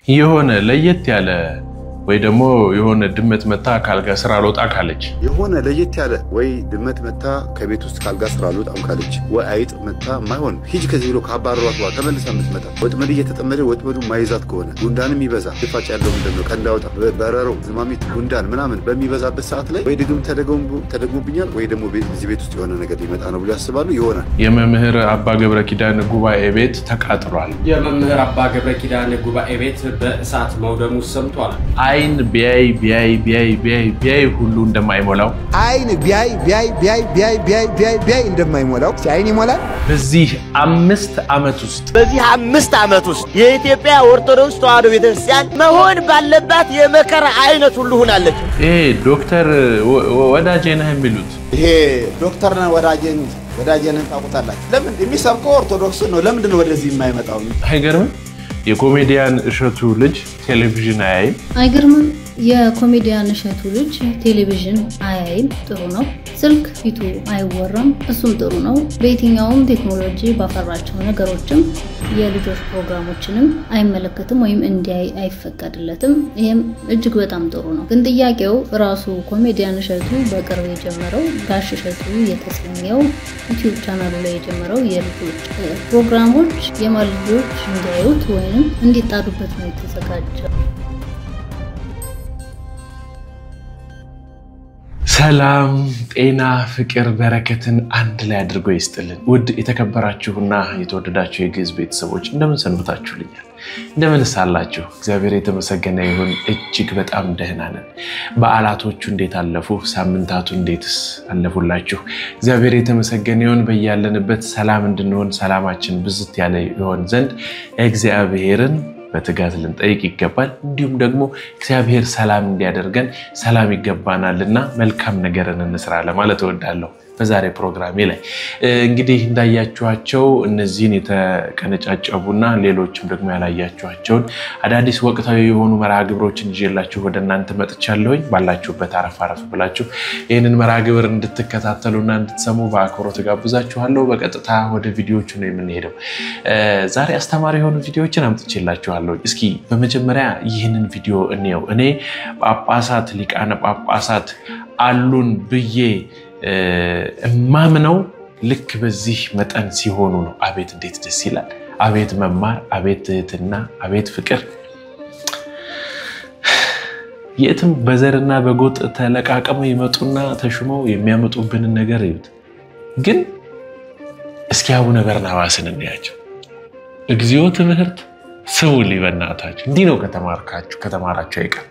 የሆነ ለየት ያለ ወይ ደግሞ የሆነ ድመት መታ ካልጋ ስራ አልወጣ ካለች የሆነ ለየት ያለ ወይ ድመት መታ ከቤት ውስጥ ካልጋ ስራ አልወጣም ካለች ወይ አይጥ መታ ማይሆን ሂጅ ከዚህ ብሎ ካባረሯት በኋላ ተመልሳ የምትመጣ ወጥመድ እየተጠመደ ወጥመዱ ማይዛት ከሆነ ጉንዳንም ይበዛ ድፋጭ ያለው ምንድነው ቀንዳውጣ በረሮ ዝማሚት ጉንዳን ምናምን በሚበዛበት ሰዓት ላይ ወይ ድግም ተደግሞብኛል ወይ ደግሞ በዚህ ቤት ውስጥ የሆነ ነገር ሊመጣ ነው ብሎ ያስባሉ ይሆናል። የመምህር አባ ገብረ ኪዳን ጉባኤ ቤት ተቃጥሏል። የመምህር አባ ገብረ ኪዳን ጉባኤ ቤት በእሳት መውደሙ ሰምቷል። አይን ቢያይ ሁሉ እንደማይሞላው አይን ቢያይ እንደማይሞላው አይን ይሞላል። በዚህ 5 ዓመት ውስጥ የኢትዮጵያ ኦርቶዶክስ ተዋሕዶ ቤተክርስቲያን መሆን ባለባት የመከራ አይነት ሁሉ ሆናለች። ዶክተር ወዳጄነህ የሚሉት ይሄ ዶክተር ወዳጄነህ ታውቁታላችሁ። ለምን የሚሰብከው ኦርቶዶክስ ነው? ለምንድን ነው ወደዚህ የማይመጣው? አይገርም? የኮሜዲያን እሸቱ ልጅ ቴሌቪዥን አይገርምም? የኮሜዲያን እሸቱ ልጅ ቴሌቪዥን አያይም። ጥሩ ነው። ስልክ ፊቱ አይወራም። እሱም ጥሩ ነው። በየትኛውም ቴክኖሎጂ ባፈራቸው ነገሮችም የልጆች ፕሮግራሞችንም አይመለከትም ወይም እንዲያይ አይፈቀድለትም። ይሄም እጅግ በጣም ጥሩ ነው። ግን ጥያቄው ራሱ ኮሜዲያን እሸቱ በቅርብ የጀመረው ጋሽ እሸቱ የተሰኘው ዩቲዩብ ቻናሉ ላይ የጀመረው የልጆች ፕሮግራሞች የማን ልጆች እንዲያዩት ወይም እንዲጣዱበት ነው የተዘጋጀው። ሰላም ጤና ፍቅር በረከትን አንድ ላይ አድርጎ ይስጥልን። ውድ የተከበራችሁና የተወደዳችሁ የግዕዝ ቤተሰቦች እንደምን ሰንብታችሁልኛል? እንደምን ሳላችሁ? እግዚአብሔር የተመሰገነ ይሁን። እጅግ በጣም ደህና ነን። በዓላቶቹ እንዴት አለፉ? ሳምንታቱ እንዴትስ አለፉላችሁ? እግዚአብሔር የተመሰገነ ይሁን። በያለንበት ሰላም እንድንሆን ሰላማችን ብዝት ያለ ይሆን ዘንድ እግዚአብሔርን በትጋት ልንጠይቅ ይገባል። እንዲሁም ደግሞ እግዚአብሔር ሰላም እንዲያደርገን ሰላም ይገባናልና መልካም ነገርን እንስራ ለማለት እወዳለሁ። በዛሬ ፕሮግራሜ ላይ እንግዲህ እንዳያችኋቸው እነዚህን የተቀነጫጨቡና ሌሎችም ደግሞ ያላያችኋቸውን አዳዲስ ወቅታዊ የሆኑ መርሃ ግብሮችን ይዤላችሁ ወደ እናንተ መጥቻለሁኝ። ባላችሁበት አረፍ ብላችሁ ይሄንን መርሃ ግብር እንድትከታተሉና እንድትሰሙ በአክብሮት ጋብዛችኋለሁ። በቀጥታ ወደ ቪዲዮቹ ነው የምንሄደው። ዛሬ አስተማሪ የሆኑ ቪዲዮዎችን አምጥቼላችኋለሁ። እስኪ በመጀመሪያ ይህንን ቪዲዮ እንየው። እኔ ጳጳሳት ሊቃነ ጳጳሳት አሉን ብዬ እማምነው ልክ በዚህ መጠን ሲሆኑ ነው። አቤት እንዴት ደስ ይላል! አቤት መማር፣ አቤት ትህትና፣ አቤት ፍቅር! የትም በዘርና በጎጥ ተለቃቀመው ይመጡና ተሽመው የሚያመጡብን ነገር ይዩት። ግን እስኪ አቡነ በርናባስን እንያቸው። እግዚኦ ትምህርት ስሙ ሊበናታችሁ እንዲህ ነው ከተማራችሁ አይቀር።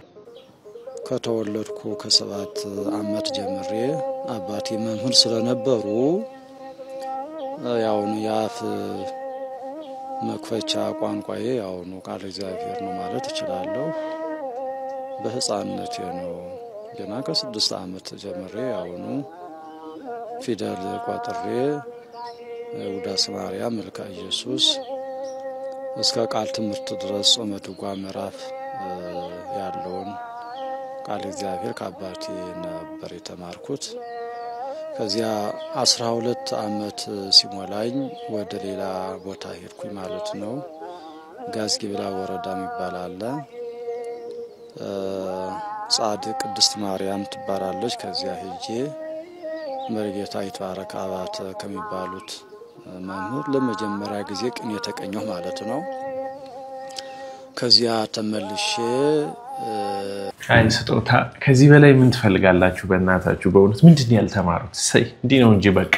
ከተወለድኩ ከ7 ዓመት ጀምሬ አባቴ መምህር ስለነበሩ ያውኑ ያፍ መክፈቻ ቋንቋዬ ያውኑ ቃል እግዚአብሔር ነው ማለት እችላለሁ። በህፃንነቴ ነው ገና ከ6 ዓመት ጀምሬ ያውኑ ፊደል ቆጥሬ ውዳሴ ማርያም መልካ ኢየሱስ እስከ ቃል ትምህርት ድረስ ጾመ ድጓ ምዕራፍ ያለውን ቃል እግዚአብሔር ከአባቴ ነበር የተማርኩት። ከዚያ 12 ዓመት ሲሞላኝ ወደ ሌላ ቦታ ሄድኩኝ ማለት ነው። ጋዝጊብላ ወረዳ ይባላል። ጻድቅ ቅድስት ማርያም ትባላለች። ከዚያ ሄጄ መርጌታ ይትባረክ አባተ ከሚባሉት መምህር ለመጀመሪያ ጊዜ ቅኔ የተቀኘሁ ማለት ነው። ከዚያ ተመልሼ አይ ስጦታ ከዚህ በላይ ምን ትፈልጋላችሁ? በእናታችሁ በእውነት ምንድን ያልተማሩት? ሰይ እንዲህ ነው እንጂ በቃ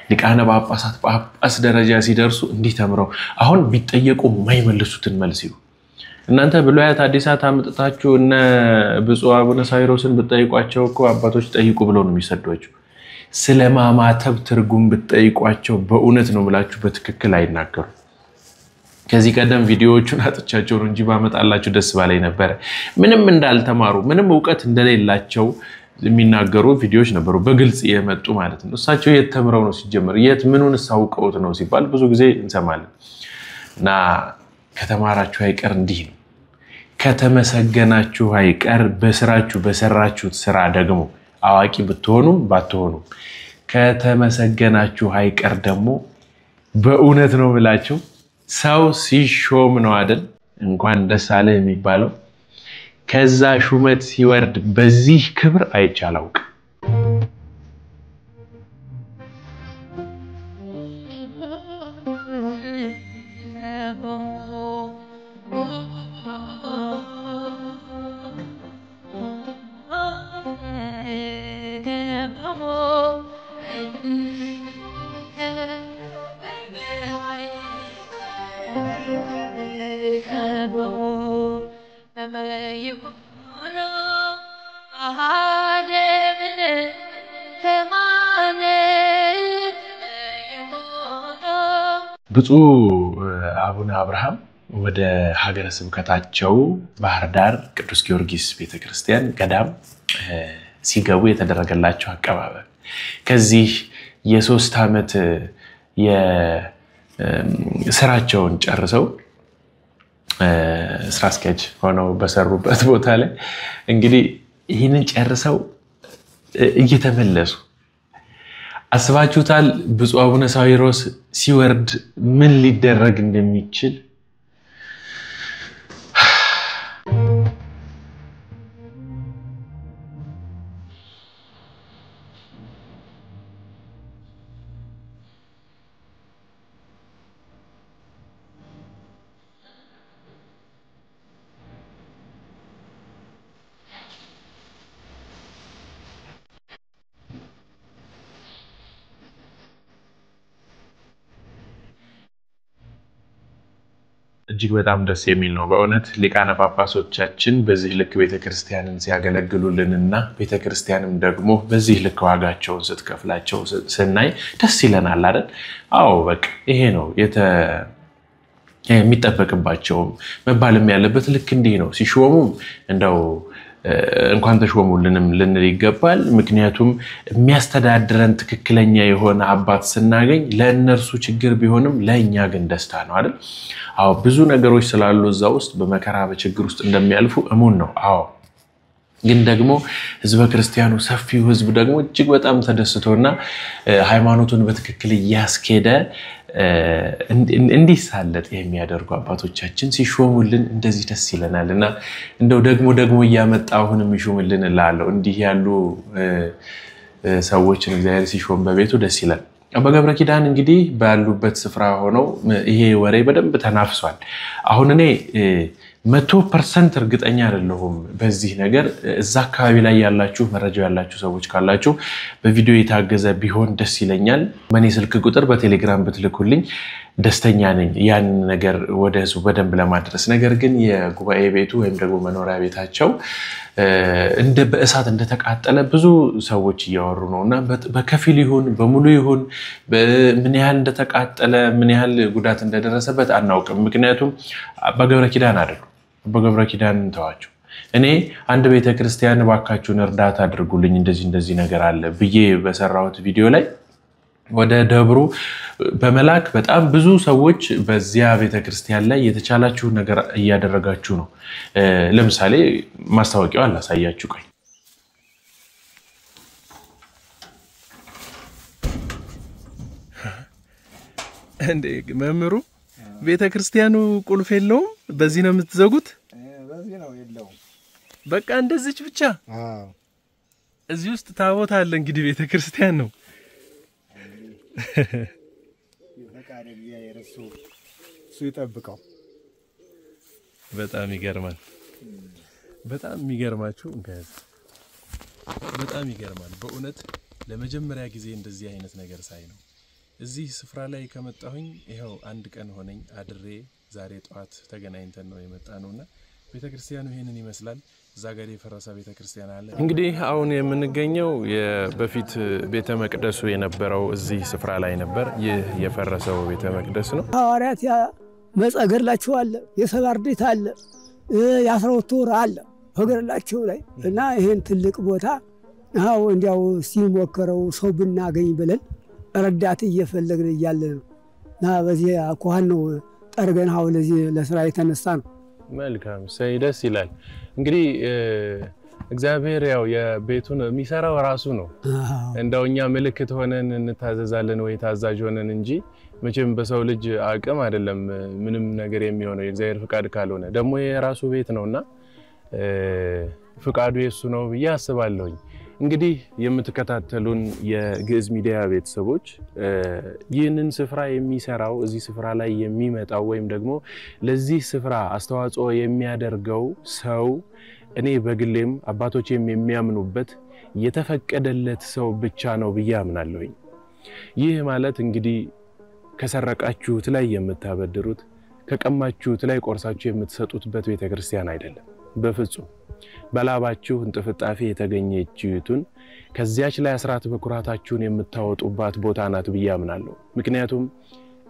ሊቃነ ጳጳሳት ጳጳስ ደረጃ ሲደርሱ እንዲህ ተምረው አሁን ቢጠየቁ የማይመልሱትን መልስ ይሉ። እናንተ ብሉያት አዲሳት አምጥታችሁ እነ ብፁዕ አቡነ ሳይሮስን ብትጠይቋቸው እኮ አባቶች ጠይቁ ብለው ነው የሚሰዷቸው። ስለማማተብ ትርጉም ብትጠይቋቸው በእውነት ነው ብላችሁ በትክክል አይናገሩ። ከዚህ ቀደም ቪዲዮዎቹን አጥቻቸው ነው እንጂ ባመጣላችሁ ደስ ባለኝ ነበር። ምንም እንዳልተማሩ ምንም ዕውቀት እንደሌላቸው የሚናገሩ ቪዲዮዎች ነበሩ በግልጽ የመጡ ማለት ነው። እሳቸው የት ተምረው ነው ሲጀመር የት ምኑን ሳውቀውት ነው ሲባል ብዙ ጊዜ እንሰማለን። እና ከተማራችሁ አይቀር እንዲህ ነው። ከተመሰገናችሁ አይቀር በስራችሁ በሰራችሁት ስራ ደግሞ አዋቂ ብትሆኑም ባትሆኑም ከተመሰገናችሁ አይቀር ደግሞ በእውነት ነው ብላችሁ ሰው ሲሾም ነው አይደል? እንኳን ደስ አለ የሚባለው ከዛ ሹመት ሲወርድ በዚህ ክብር አይቻላውቅ ብፁዕ አቡነ አብርሃም ወደ ሀገረ ስብከታቸው ባህር ዳር ቅዱስ ጊዮርጊስ ቤተክርስቲያን ገዳም ሲገቡ የተደረገላቸው አቀባበል ከዚህ የ3 ዓመት የስራቸውን ጨርሰው ስራ አስኪያጅ ሆነው በሰሩበት ቦታ ላይ እንግዲህ ይህንን ጨርሰው እየተመለሱ አስባችሁታል ብፁዕ አቡነ ሳዊሮስ ሲወርድ ምን ሊደረግ እንደሚችል እጅግ በጣም ደስ የሚል ነው በእውነት ሊቃነ ጳጳሶቻችን በዚህ ልክ ቤተክርስቲያንን ሲያገለግሉልንና ቤተክርስቲያንም ደግሞ በዚህ ልክ ዋጋቸውን ስትከፍላቸው ስናይ ደስ ይለናል አይደል አዎ በቃ ይሄ ነው የሚጠበቅባቸው መባልም ያለበት ልክ እንዲህ ነው ሲሾሙ እንደው እንኳን ተሾሙልንም ልንል ይገባል ምክንያቱም የሚያስተዳድረን ትክክለኛ የሆነ አባት ስናገኝ ለእነርሱ ችግር ቢሆንም ለኛ ግን ደስታ ነው አይደል አዎ ብዙ ነገሮች ስላሉ እዛው ውስጥ በመከራ በችግር ውስጥ እንደሚያልፉ እሙን ነው አዎ ግን ደግሞ ህዝበ ክርስቲያኑ ሰፊው ህዝብ ደግሞ እጅግ በጣም ተደስቶና ሃይማኖቱን በትክክል ያስኬደ እንዲሳለጥ የሚያደርጉ አባቶቻችን ሲሾሙልን እንደዚህ ደስ ይለናልና እንደው ደግሞ ያመጣሁንም ይሾምልን እላለሁ እንዲህ ያሉ ሰዎችን እግዚአብሔር ሲሾም በቤቱ ደስ ይላል አባ ገብረ ኪዳን እንግዲህ ባሉበት ስፍራ ሆነው ይሄ ወሬ በደንብ ተናፍሷል አሁን እኔ 100% እርግጠኛ አይደለሁም በዚህ ነገር እዛ አካባቢ ላይ ያላችሁ መረጃ ያላችሁ ሰዎች ካላችሁ በቪዲዮ የታገዘ ቢሆን ደስ ይለኛል ማኔ ስልክ ቁጥር በቴሌግራም ብትልኩልኝ ደስተኛ ነኝ ያን ነገር ወደ ህዝቡ በደንብ ለማድረስ ነገር ግን የጉባኤ ቤቱ ወይም ደግሞ መኖሪያ ቤታቸው እንደ በእሳት እንደተቃጠለ ብዙ ሰዎች እያወሩ ነውና በከፊል ይሁን በሙሉ ይሁን ምን ያህል እንደተቃጠለ ምን ያህል ጉዳት እንደደረሰበት አናውቅም ምክንያቱም አባ ገብረ ኪዳን አይደሉ አባ ገብረ ኪዳን ተዋቸው እኔ አንድ ቤተክርስቲያን ባካችሁን እርዳታ አድርጉልኝ እንደዚህ ነገር አለ ብዬ በሰራሁት ቪዲዮ ላይ ወደ ደብሩ በመላክ በጣም ብዙ ሰዎች በዚያ ቤተክርስቲያን ላይ የተቻላችሁ ነገር እያደረጋችሁ ነው ለምሳሌ ማስታወቂያው አላሳያችሁ ቆይ እንዴ መምሩ ቤተክርስቲያኑ ቁልፍ የለውም በዚህ ነው የምትዘጉት በዚህ ነው የለው በቃ እንደዚህ ብቻ አዎ እዚህ ውስጥ ታቦት አለ እንግዲህ ቤተክርስቲያን ነው የፈቃደ እግዚአብሔር እሱ ይጠብቀው በጣም ይገርማል በጣም የሚገርማችሁ ጋዝ በጣም ይገርማል በእውነት ለመጀመሪያ ጊዜ እንደዚህ አይነት ነገር ሳይ ነው እዚህ ስፍራ ላይ ከመጣሁኝ ይሄው አንድ ቀን ሆነኝ አድሬ ዛሬ ጧት ተገናኝተን ነው የመጣነውና ቤተክርስቲያኑ ይሄንን ይመስላል ዛጋሪ ፈረሳ ቤተክርስቲያን አለ እንግዲህ አሁን የምንገኘው በፊት ቤተ መቅደሱ የነበረው እዚህ ስፍራ ላይ ነበር ይህ የፈረሰው ቤተ መቅደስ ነው ሐዋርያት መጸገርላችሁ አለ የሰባርዴት አለ የ12 ወር አለ ፈገርላችሁ ላይ እና ይሄን ትልቅ ቦታ አው እንዲያው ሲሞከረው ሰው ብናገኝ ብለን ረዳት እየፈለግን ይያለ ነው ና በዚህ አኳን ነው ጠርገን አው ለዚህ ለስራ የተነሳ ነው መልካም ሰይደስ ይላል እንግዲህ እግዚአብሔር ያው የቤቱን የሚሰራው ራሱ ነው እንደውኛ ምልክት ሆነን እንታዘዛለን ወይ ታዛዥ ሆነን እንጂ መቼም በሰው ልጅ አቅም አይደለም ምንም ነገር የሚሆነው የእግዚአብሔር ፍቃድ ካልሆነ ደግሞ የራሱ ቤት ነውና ፍቃዱ የሱ ነው ብዬ አስባለሁ እንግዲህ የምትከታተሉን የግዕዝ ሚዲያ ቤተሰቦች ይህንን ስፍራ የሚሰራው እዚህ ስፍራ ላይ የሚመጣው ወይም ደግሞ ለዚህ ስፍራ አስተዋጽኦ የሚያደርገው ሰው እኔ በግሌም አባቶቼም የሚያምኑበት የተፈቀደለት ሰው ብቻ ነው ብዬ አምናለሁ ይህ ማለት እንግዲህ ከሰረቃችሁት ላይ የምታበድሩት ከቀማችሁት ላይ ቆርሳችሁ የምትሰጡትበት ቤተክርስቲያን አይደለም በፍጹም በላባችሁ እንጥፍጣፊ የተገኘችቱን ከዚያች ላይ አስራት በኩራታችሁን የምታወጡባት ቦታ ናት ብዬ አምናለሁ ምክንያቱም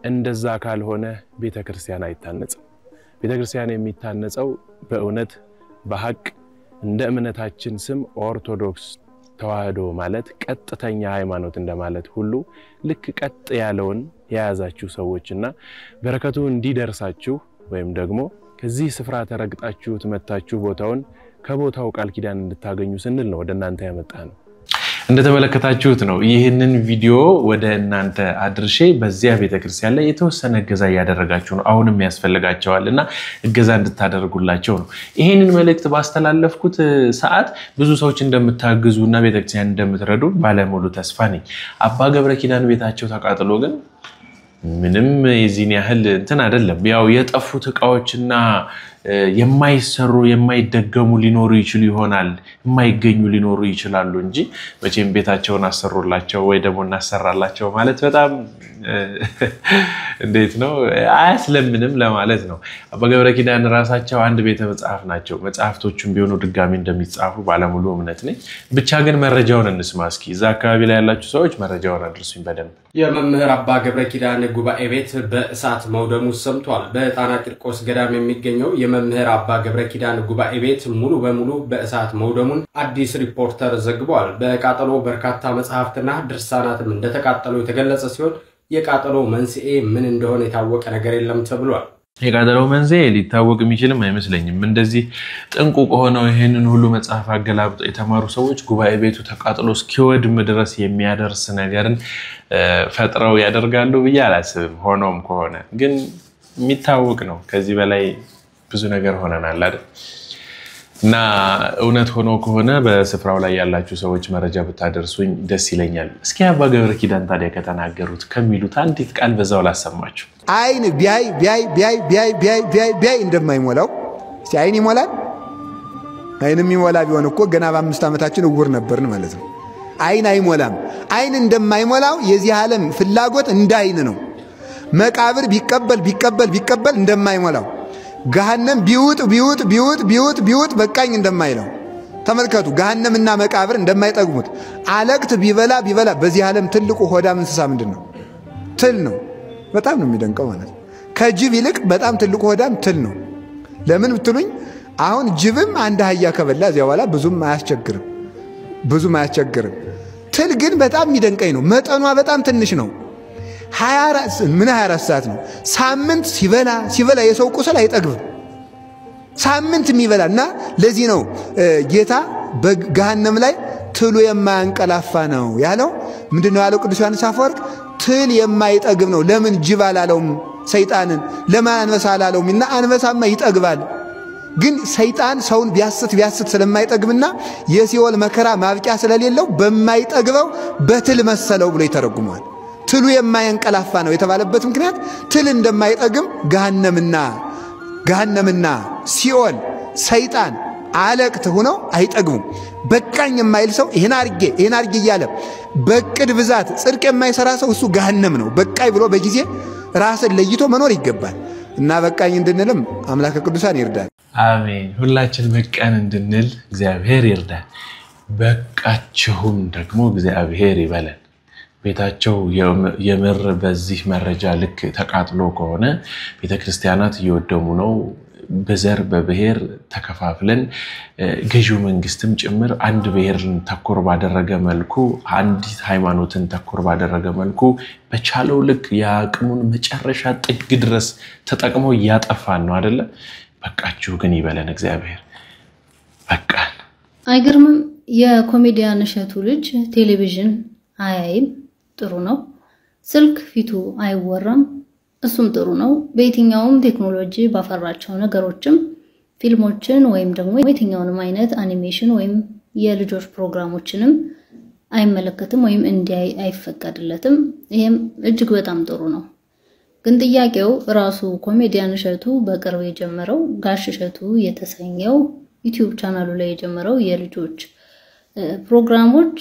እንደዛ ካልሆነ ቤተክርስቲያን አይታነጽም ቤተክርስቲያን የሚታነጸው በእውነት በሐቅ እንደ እምነታችን ስም ኦርቶዶክስ ተዋህዶ ማለት ቀጥተኛ ሃይማኖት እንደማለት ሁሉ ልክ ቀጥ ያለውን የያዛችሁ ሰዎችና በረከቱ እንዲደርሳችሁ ወይም ደግሞ ከዚህ ስፍራ ተረግጣችሁ ተመታችሁ ቦታውን ከቦታው ቃል ኪዳን እንድታገኙ ስንል ነው ወደናንተ ያመጣነው እንደተመለከታችሁት ነው ይሄንን ቪዲዮ ወደ እናንተ አድርሼ በዚያ ቤተክርስቲያን ላይ የተወሰነ ገዛ ያደረጋችሁ ነው አሁንም ያስፈልጋቸዋልና እገዛ እንድታደርጉላቸው ነው ይሄንን መልእክት ባስተላለፍኩት ሰዓት ብዙ ሰዎች እንደምታግዙና ቤተክርስቲያን እንደምትረዱ ባለሙሉ ተስፋ ነኝ አባ ገብረ ኪዳን ቤታቸው ተቃጥሎ ግን ምንም የዚህን ያህል እንትን አይደለም ያው የጠፉት ዕቃዎችና የማይሰሩ የማይደገሙ ሊኖሩ ይችላሉ ይሆናል የማይገኙ ሊኖሩ ይችላሉ እንጂ መቼም ቤታቸውን አሰሩላቸው ወይ ደግሞ እናሰራላቸው ማለት በጣም እንዴት ነው አያስለምንም ለማለት ነው አባ ገብረ ኪዳን ራሳቸው አንድ ቤተ መጽሐፍ ናቸው መጽሐፍቶቹም ቢሆኑ ድጋሚ እንደሚጻፉ ባለሙሉ እምነት ነኝ ብቻ ግን መረጃውን እንስማ እስኪ እዛ አካባቢ ላይ ያላችሁ ሰዎች መረጃውን አድርሱኝ በደንብ የመምህር አባ ገብረ ኪዳን ጉባኤ ቤት በእሳት መውደሙ ሰምቷል በጣና ቂርቆስ ገዳም የሚገኘው የመምህር አባ ገብረ ኪዳን ጉባኤ ቤት ሙሉ በሙሉ በእሳት መውደሙን አዲስ ሪፖርተር ዘግቧል በቃጠሎ በርካታ መጽሐፍትና ድርሳናትም እንደተቃጠሉ የተገለጸ ሲሆን የቃጠሎ መንስኤ ምን እንደሆነ የታወቀ ነገር የለም ተብሏል የቃጠሎ መንስኤ ሊታወቅ የሚችልም አይመስለኝም እንደዚህ ጥንቁቅ ሆነው ይሄንን ሁሉ መጽሐፍ አገላብጦ የተማሩ ሰዎች ጉባኤ ቤቱ ተቃጥሎ እስኪወድም ድረስ የሚያደርስ ነገርን ፈጥረው ያደርጋሉ ብዬ አላስብም ሆኖም ከሆነ ግን የሚታወቅ ነው ከዚህ በላይ ብዙ ነገር ሆነናል አይደል እና እውነት ሆኖ ከሆነ በስፍራው ላይ ያላችሁ ሰዎች መረጃ ብታደርሱኝ ደስ ይለኛል እስኪ አባ ገብረ ኪዳን ታዲያ ከተናገሩት ከሚሉት አንዲት ቃል በዛው ላሰማችሁ አይን ቢያይ እንደማይሞላው እስቲ አይን ይሞላል አይንም ይሞላ ቢሆን እኮ ገና በ5 ዓመታችን እውር ነበርን ማለት ነው አይን አይሞላም አይን እንደማይሞላው የዚህ ዓለም ፍላጎት እንዳይን ነው መቃብር ቢቀበል እንደማይሞላው ገሃነም ቢውጥ በቃኝ እንደማይለው ተመልከቱ ገሃነምና መቃብር እንደማይጠግሙት አለቅት ቢበላ በዚህ ዓለም ትልቁ ሆዳም እንስሳ ምንድነው ትል ነው በጣም ነው የሚደንቀው ማለት ከጅብ ይልቅ በጣም ትልቁ ሆዳም ትል ነው ለምን ብትሉኝ አሁን ጅብም አንድ አህያ ከበላ እዚያ በኋላ ብዙም አያስቸግርም ትል ግን በጣም የሚደንቀኝ ነው መጠኗ በጣም ትንሽ ነው 24 ሰዓት ነው ሳምንት ሲበላ የሰው ቁስል አይጠግብም ሳምንት የሚበላና ለዚህ ነው ጌታ በገሃነም ላይ ትሉ የማያንቀላፋ ነው ያለው ምንድነው ያለው ቅዱስ ዮሐንስ አፈወርቅ ትል የማይጠግብ ነው ለምን ጅብ አላለውም ሰይጣንን ለማን አንበሳ አላለውምና አንበሳማ ይጠግባል ግን ሰይጣን ሰውን ቢያስት ስለማይጠግብና የሲኦል መከራ ማብቂያ ስለሌለው በማይጠግበው በትል መሰለው ብሎ ይተረጉማል ትሉ የማያንቀላፋ ነው የተባለበት ምክንያት ትል እንደማይጠግም ገሃነምና ሲኦል ሰይጣን አለቅት ሆነው አይጠግሙም በቃኝ የማይል ሰው ይሄን አርጌ ይያለ በቅድ ብዛት ጽድቅ የማይሰራ ሰው እሱ ገሃነም ነው በቃይ ብሎ በጊዜ ራስን ለይቶ መኖር ይገባል እና በቃኝ እንድንልም አምላከ ቅዱሳን ይርዳል አሜን ሁላችን በቃን እንድንል እግዚአብሔር ይርዳል በቃችሁም ደግሞ እግዚአብሔር ይበለን ቤታቸው የምር በዚህ መረጃ ልክ ተቃጥሎ ከሆነ ቤተክርስቲያናት እየወደሙ ነው በዘር በብሔር ተከፋፍለን ገዢው መንግስትም ጭምር አንድ ብሔርን ተኮር ባደረገ መልኩ አንዲት ሃይማኖትን ተኮር ባደረገ መልኩ በቻለው ልክ ያቅሙን መጨረሻ ጥግ ድረስ ተጠቅሞ ያጠፋን ነው አይደለ በቃችሁ ግን ይበለን እግዚአብሔር በቃን አይገርምም የኮሜዲያን እሸቱ ልጅ ቴሌቪዥን አያይም ጥሩ ነው ስልክ ፊቱ አይወራም እሱም ጥሩ ነው በየትኛውም ቴክኖሎጂ ባፈራቸው ነገሮችም ፊልሞችን ወይም ደግሞ የትኛውንም አይነት አኒሜሽን ወይም የልጆች ፕሮግራሞችንም አይመለከትም ወይም እንዲያይ አይፈቀድለትም ይሄም እጅግ በጣም ጥሩ ነው ግን ጥያቄው ራሱ ኮሜዲያን እሸቱ በቅርብ የጀመረው ጋሽ እሸቱ የተሰኘው ዩቲዩብ ቻናሉ ላይ የጀመረው የልጆች ፕሮግራሞች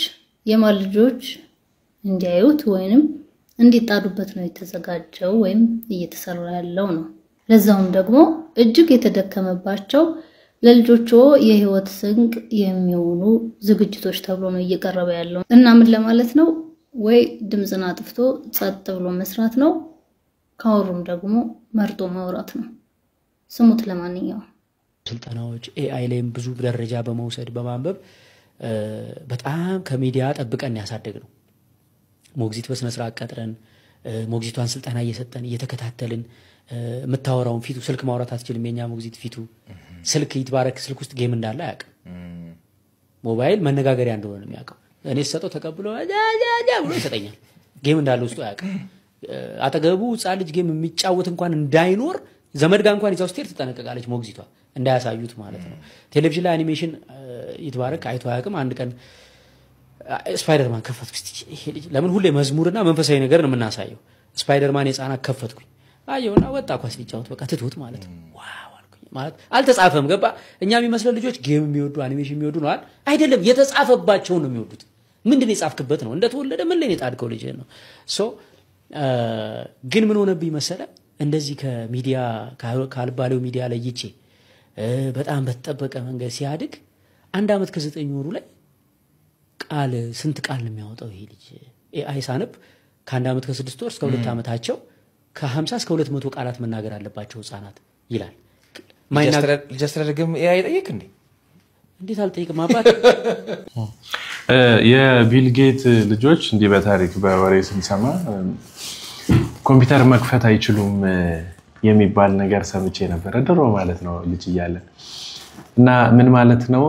የማል ልጆች እንዲያዩት ወይንም እንዲጣዱበት ነው የተዘጋጀው ወይም እየተሰራ ያለው ነው ለዛውም ደግሞ እጅግ የተደከመባቸው ለልጆቹ የህይወት ስንቅ የሚሆኑ ዝግጅቶች ተብሎ ነው እየቀረበ ያለው እና ምን ለማለት ነው ወይ ድምጽና አጥፍቶ ጸጥ ብሎ መስራት ነው ካወሩም ደግሞ መርጦ ማውራት ነው ስሙት ለማንኛውም ስልጠናዎች ኤአይ ላይም ብዙ ደረጃ በመውሰድ በማንበብ በጣም ከሚዲያ ጠብቀን ያሳደግነው ሞግዚት በስነ ስርዓት ቀጥረን ሞግዚቷን ስልጠና እየሰጠን እየተከታተልን መታወራውን ፊቱ ስልክ ማውራት አትችልም የኛ ሞግዚት ፊቱ ስልክ ይትባረክ ስልክ ውስጥ ጌም እንዳለ ያውቅ ሞባይል መነጋገሪያ እንደሆነ የሚያውቀው እኔ ሰጠው ተቀብሎ ብሎ ይሰጠኛል ጌም እንዳለ ውስጡ ያውቅ አጠገቡ ጻል ልጅ ጌም የሚጫወት እንኳን እንዳይኖር ዘመድ ጋር እንኳን ይዛው ስቴር ተጠነቀቃለች ሞግዚቷ እንዳያሳዩት ማለት ነው ቴሌቪዥን ላይ አኒሜሽን ይትባረክ አይቶ ያውቅም አንድ ቀን ስፓይደርማን ከፈትኩ ይሄ ልጅ ለምን ሁሌ መዝሙርና መንፈሳዊ ነገር ነው የምናሳየው ስፓይደርማን የጻና ከፈትኩኝ አየውና ወጣ ኳስ ሊጫወት በቃ ትትውት ማለት ዋው አልኩኝ ማለት አልተጻፈም ገባ እኛ የሚመስለው ልጆች ጌም የሚወዱ አኒሜሽን የሚወዱ ነው አይደለም የተጻፈባቸው ነው የሚወዱት ምንድነው የጻፍክበት ነው እንደተወለደ ምን ላይ የጣድከው ልጅ ነው ሶ ግን ምን ሆነብኝ መሰለ እንደዚህ ከሚዲያ ካልባለው ሚዲያ ላይ ይጪ በጣም በተጠበቀ መንገድ ሲያድግ አንድ አመት ከ9 ወሩ ላይ ቃል ስንት ቃል ነው የሚያወጣው ይሄ ልጅ ኤአይ ሳነብ ከአንድ አመት ከ6 ወር እስከ 2 አመታቸው ከ50 እስከ 200 ቃላት መናገር አለባቸው ህፃናት ይላል ማይናገር ጀስተረግም ኤአይ ጠይቅ እንዴት አልጠይቅም አባት የቢል ጌት ልጆች እንዲህ በታሪክ በወሬ ስንሰማ ኮምፒውተር መክፈት አይችሉም የሚባል ነገር ሰምቼ ነበር ድሮ ማለት ነው ልጅ እያለን እና ምን ማለት ነው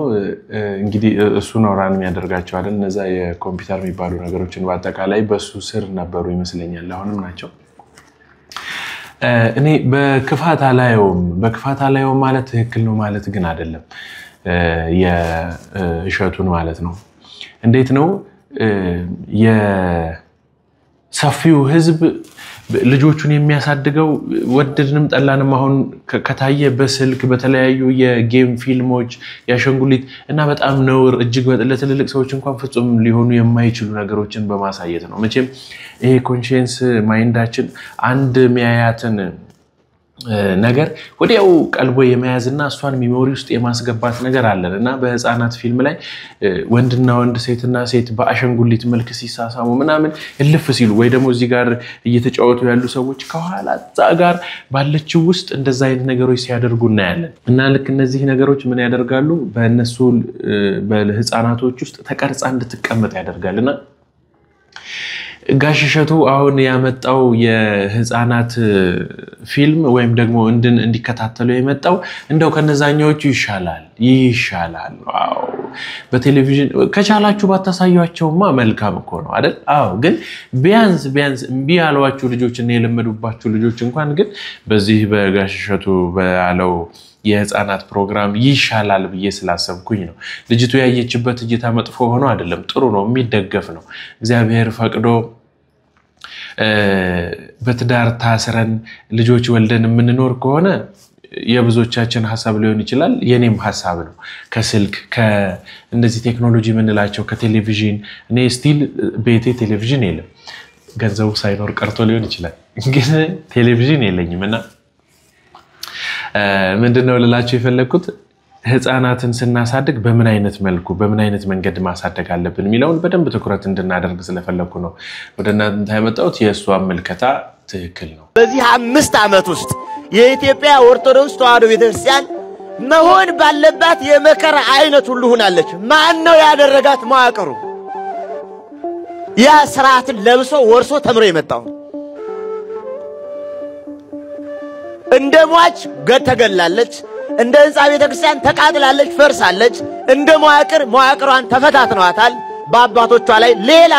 እንግዲህ እሱ ነው ራን የሚያደርጋቸው አይደል እነዛ የኮምፒውተር የሚባሉ ነገሮችን በአጠቃላይ በሱ ስር ነበሩ ይመስለኛል አሁንም ናቸው እኔ በክፋት አላየውም ማለት ትክክል ነው ማለት ግን አይደለም የእሸቱን ማለት ነው እንዴት ነው የሰፊው ህዝብ ልጆቹን የሚያሳድገው ወደድንም ጠላንም አሁን ከታየ በስልክ በተለያዩ የጌም ፊልሞች ያሸንጉሊት እና በጣም ነውር እጅግ ለትልልቅ ሰዎች እንኳን ፍጹም ሊሆኑ የማይችሉ ነገሮችን በማሳየት ነው መቼም ይሄ ኮንሺየንስ ማይንዳችን አንድ ሚያያትን ነገር ወዲያው ቀልቦ የመያዝና እሷን ሚሞሪ ውስጥ የማስገባት ነገር አለና በህፃናት ፊልም ላይ ወንድና ወንድ ሴትና ሴት በአሸንጉሊት መልክ ሲሳሳሙ ምናምን እልፍ ሲሉ ወይ ደግሞ እዚህ ጋር እየተጫወቱ ያሉ ሰዎች ከኋላ ጋር ባለችው ውስጥ እንደዛ አይነት ነገሮች ሲያደርጉ እናያለን እና ልክ እነዚህ ነገሮች ምን ያደርጋሉ በእነሱ በህፃናቶች ውስጥ ተቀርጻ እንድትቀመጥ ያደርጋልና ጋሽ እሸቱ አሁን ያመጣው የህፃናት ፊልም ወይም ደግሞ እንዲከታተሉ የመጣው እንደው ከነዛኛዎቹ ይሻላል ዋው በቴሌቪዥን ከቻላችሁ ባታሳዩአቸውማ መልካም እኮ ነው አይደል አዎ ግን ቢያንስ እምቢ ያሏችሁ ልጆች እና የለመዱባችሁ ልጆች እንኳን ግን በዚህ በጋሽ እሸቱ ባለው የህፃናት ፕሮግራም ይሻላል ብዬ ስላሰብኩኝ ነው ልጅቱ ያየችበት እይታ መጥፎ ሆኖ አይደለም ጥሩ ነው የሚደገፍ ነው እግዚአብሔር ፈቅዶ በትዳር ታስረን ልጆች ወልደን የምንኖር ከሆነ የብዙዎቻችን ሐሳብ ሊሆን ይችላል የኔም ሐሳብ ነው ከስልክ ከእንደዚህ ቴክኖሎጂ ምንላቸው ከቴሌቪዥን እኔ ስቲል ቤቴ ቴሌቪዥን የለም ገንዘቡ ሳይኖር ቀርቶ ሊሆን ይችላል ግን ቴሌቪዥን የለኝምና ምንድነው ልላችሁ የፈለኩት ህፃናትን ስናሳድግ በምን አይነት መልኩ በምን አይነት መንገድ ማሳደግ አለብን ሚለውን በደንብ ትኩረት እንድናደርግ ስለፈለኩ ነው ወደናንተ ያመጣሁት የእሱ አመልከታ ትክክል ነው በዚህ 5 አመት ውስጥ የኢትዮጵያ ኦርቶዶክስ ተዋሕዶ ቤተክርስቲያን መሆን ባለባት የመከራ አይነት ሁሉ ሆናለች ማን ነው ያደረጋት መዋቅሩ ያ ስርዓትን ለብሶ ወርሶ ተምሮ የመጣው እንደ ሟች ተገላለች እንደ ህንጻ ቤተክርስቲያን ተቃጥላለች ፈርሳለች እንደ መዋቅሯን ተፈታትነዋታል በአባቶቿ ላይ ሌላ